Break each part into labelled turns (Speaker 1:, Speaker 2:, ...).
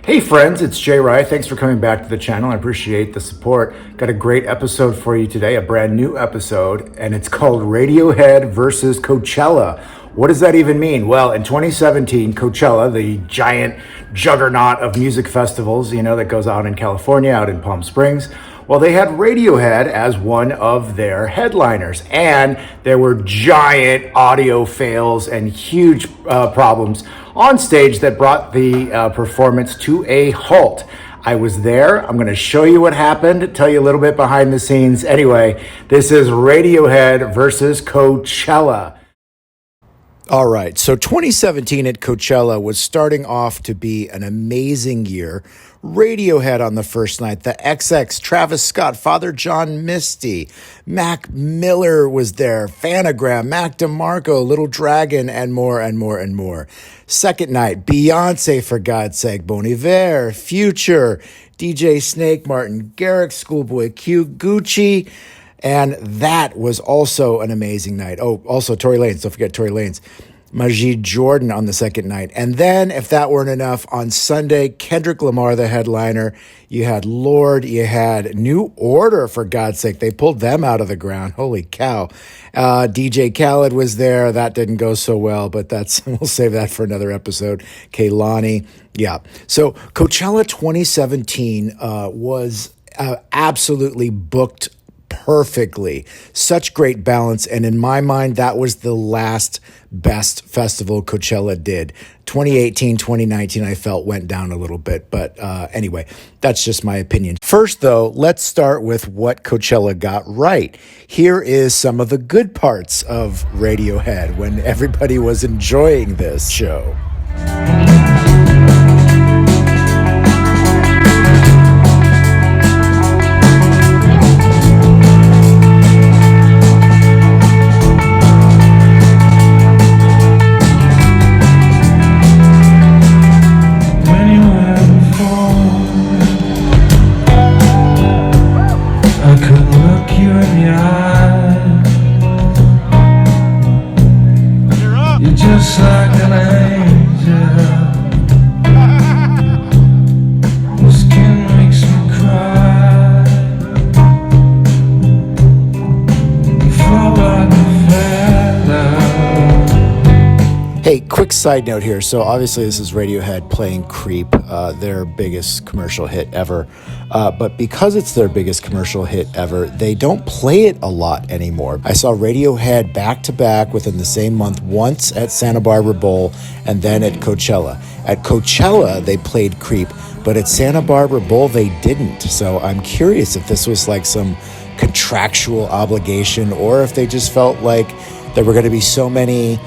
Speaker 1: Hey friends, it's JayRy. Thanks for coming back to the channel. I appreciate the support. Got a great episode for you today, a brand new episode, and it's called Radiohead versus Coachella. What does that even mean? Well, in 2017, Coachella, the giant juggernaut of music festivals, that goes out in California, out in Palm Springs, well, they had Radiohead as one of their headliners, and there were giant audio fails and huge problems on stage that brought the performance to a halt. I was there. I'm going to show you what happened, tell you a little bit behind the scenes. Anyway, this is Radiohead versus Coachella. All right, so 2017 at Coachella was starting off to be an amazing year. Radiohead on the first night, the XX, Travis Scott, Father John Misty, Mac Miller was there, Phanogram, Mac DeMarco, Little Dragon, and more and more and more. Second night, Beyonce, for God's sake, Bon Iver, Future, DJ Snake, Martin Garrix, Schoolboy Q, Gucci. And that was also an amazing night. Oh, also Tory Lanez. Don't forget Tory Lanez. Majid Jordan on the second night. And then, if that weren't enough, on Sunday, Kendrick Lamar, the headliner. You had Lorde. You had New Order, for God's sake. They pulled them out of the ground. Holy cow. DJ Khaled was there. That didn't go so well, but we'll save that for another episode. Kehlani. Yeah. So Coachella 2017 was absolutely booked perfectly. Such great balance. And in my mind, that was the last best festival Coachella did. 2018, 2019, I felt went down a little bit. But anyway, that's just my opinion. First, though, let's start with what Coachella got right. Here is some of the good parts of Radiohead when everybody was enjoying this show.
Speaker 2: Just like an angel, your skin makes me cry. You fall like a feather.
Speaker 1: Hey, quick side note here. So obviously this is Radiohead playing Creep, their biggest commercial hit ever. But because it's their biggest commercial hit ever, they don't play it a lot anymore. I saw Radiohead back-to-back within the same month, once at Santa Barbara Bowl and then at Coachella. At Coachella, they played Creep, but at Santa Barbara Bowl, they didn't. So I'm curious if this was like some contractual obligation or if they just felt like there were going to be so many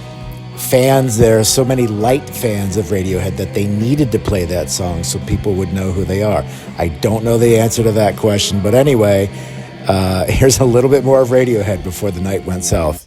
Speaker 1: fans there, so many light fans of Radiohead that they needed to play that song so people would know who they are. I don't know the answer to that question, but anyway, here's a little bit more of Radiohead before the night went south.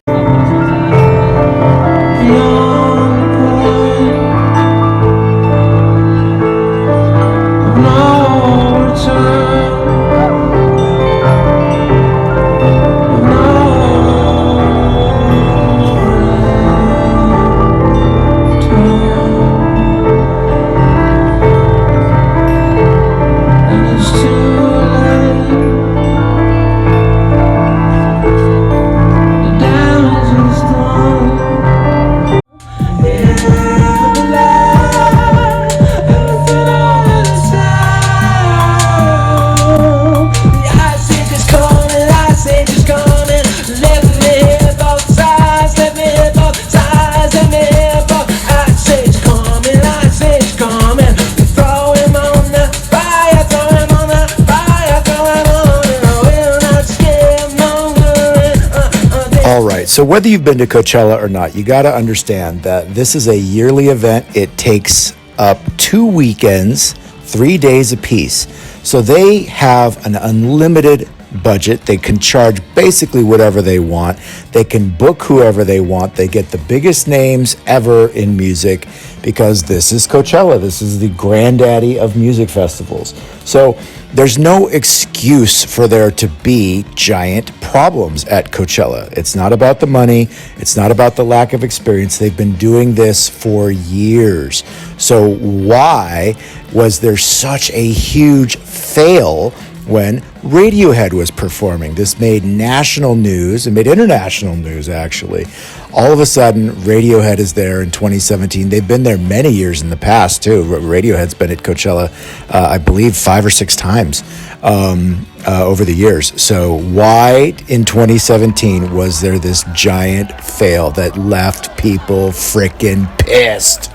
Speaker 1: All right, so whether you've been to Coachella or not, you got to understand that this is a yearly event. It takes up 2 weekends, 3 days apiece. So they have an unlimited budget. They can charge basically whatever they want. They can book whoever they want. They get the biggest names ever in music because this is Coachella. This is the granddaddy of music festivals. So there's no excuse for there to be giant problems at Coachella. It's not about the money. It's not about the lack of experience. They've been doing this for years. So why was there such a huge fail when Radiohead was performing? This made national news. It made international news, actually. All of a sudden, Radiohead is there in 2017. They've been there many years in the past, too. Radiohead's been at Coachella, I believe, 5 or 6 times over the years. So why in 2017 was there this giant fail that left people freaking pissed?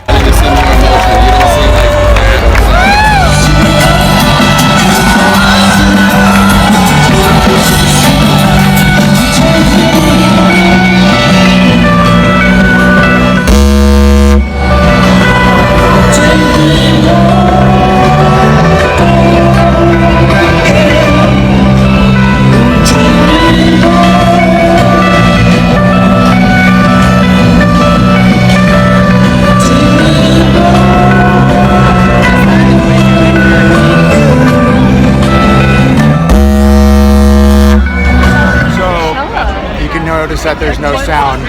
Speaker 1: Notice that there's no sound.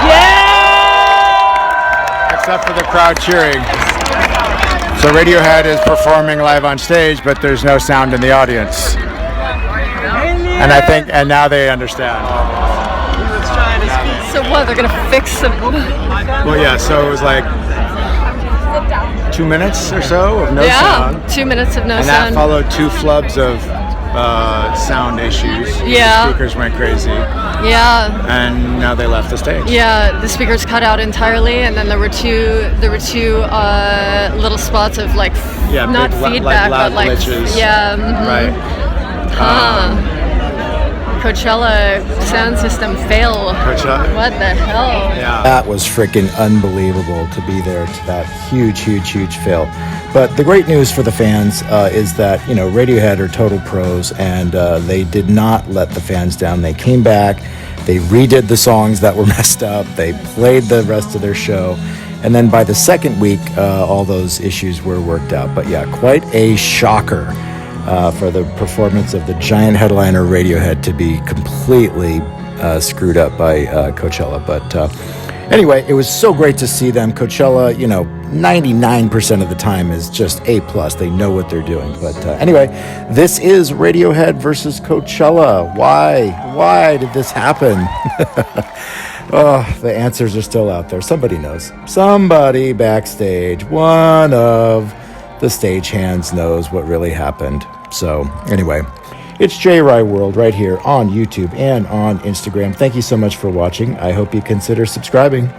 Speaker 1: Yeah! Except for the crowd cheering. So Radiohead is performing live on stage, but there's no sound in the audience. And now they understand.
Speaker 3: So what, they're gonna fix the...
Speaker 1: Well, yeah, so it was like 2 minutes or so of no sound.
Speaker 3: 2 minutes of no sound.
Speaker 1: And that followed 2 flubs of sound issues.
Speaker 3: Yeah.
Speaker 1: The speakers went crazy.
Speaker 3: Yeah.
Speaker 1: And now they left the stage.
Speaker 3: Yeah, the speakers cut out entirely, and then there were two little spots of like not
Speaker 1: big,
Speaker 3: feedback,
Speaker 1: loud
Speaker 3: but like
Speaker 1: glitches.
Speaker 3: Yeah. Mm-hmm.
Speaker 1: Right.
Speaker 3: Coachella sound system fail.
Speaker 1: Coachella.
Speaker 3: What the hell?
Speaker 1: Yeah. That was freaking unbelievable to be there to that huge fail. But the great news for the fans is that, Radiohead are total pros, and they did not let the fans down. They came back, they redid the songs that were messed up, they played the rest of their show, and then by the second week, all those issues were worked out. But yeah, quite a shocker for the performance of the giant headliner Radiohead to be completely screwed up by Coachella. But anyway, it was so great to see them. Coachella, 99% of the time is just A+. They know what they're doing. But anyway, this is Radiohead versus Coachella. Why did this happen? Oh, the answers are still out there. Somebody knows. Somebody backstage, one of the stagehands knows what really happened. So anyway, it's JayRyWorld right here on YouTube and on Instagram. Thank you so much for watching. I hope you consider subscribing.